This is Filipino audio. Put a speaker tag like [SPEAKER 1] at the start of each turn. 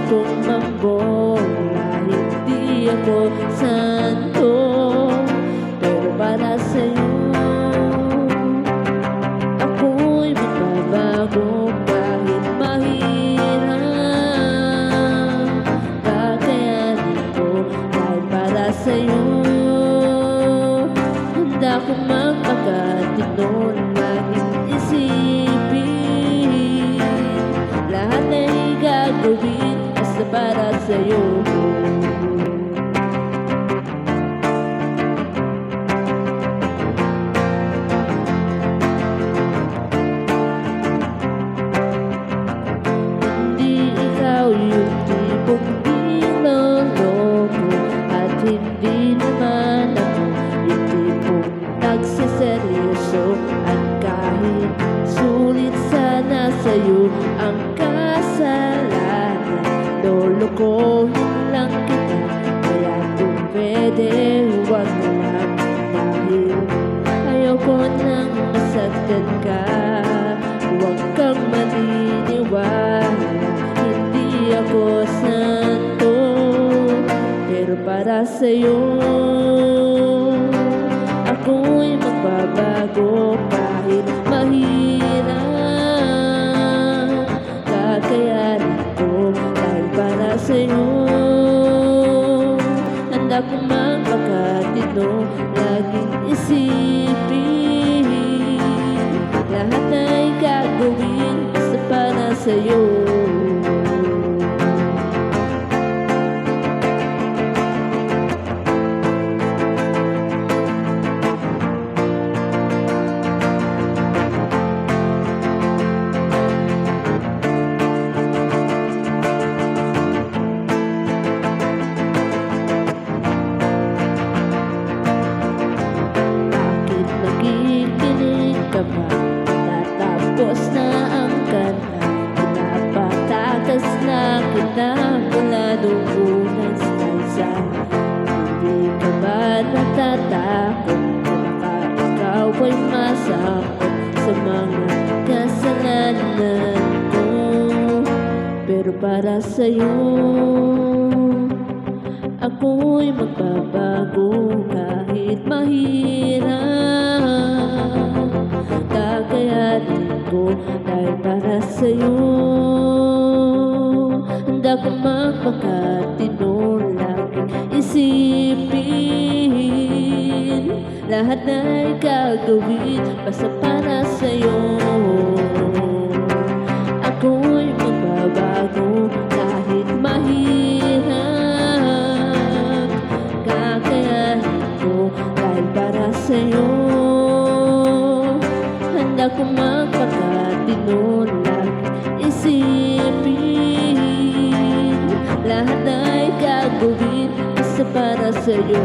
[SPEAKER 1] akong mambola, hindi ako santo, pero para sa'yo ako'y magbabago kahit mahirap. Kakayanin ko dahil para sa'yo handa kong magpakatino, laging isipin lahat ay gagawin basta para sa'yo. Hindi ikaw yung tipong niloloko, at hindi naman ako yung tipong nagseseryoso. At kahit sulit sana sa'yo ang kasalanan, lolokohin lang kita. Kaya kung pwede, huwag mo lang, dahil ayoko nang masaktan ka. Huwag kang maniniwala, hindi ako santo, pero para sa'yo ako'y magbabago kahit mahirap. Kakayanin ko dahil para sa'yo handa kong magpakatino, laging isipin lahat ay gagawin basta para sa'yo. Bakit nakikinig ka ba? Tatapos na ang kanta, pinapatakas na kita mula nung unang stanza. Hindi ka ba natatakot? Baka ikaw ay masakot sa mga kasalanan ko, pero para sa'yo ako'y magbabago kahit mahirap. Kakayanin ko dahil para sa'yo handa kong magpakatino, laging isipin lahat ay gagawin basta para sa'yo. Ako'y magbabago kahit mahirap. Kakayanin ko dahil para sa'yo handa kong magpakatino, laging isipin lahat ay gagawin basta para sa'yo.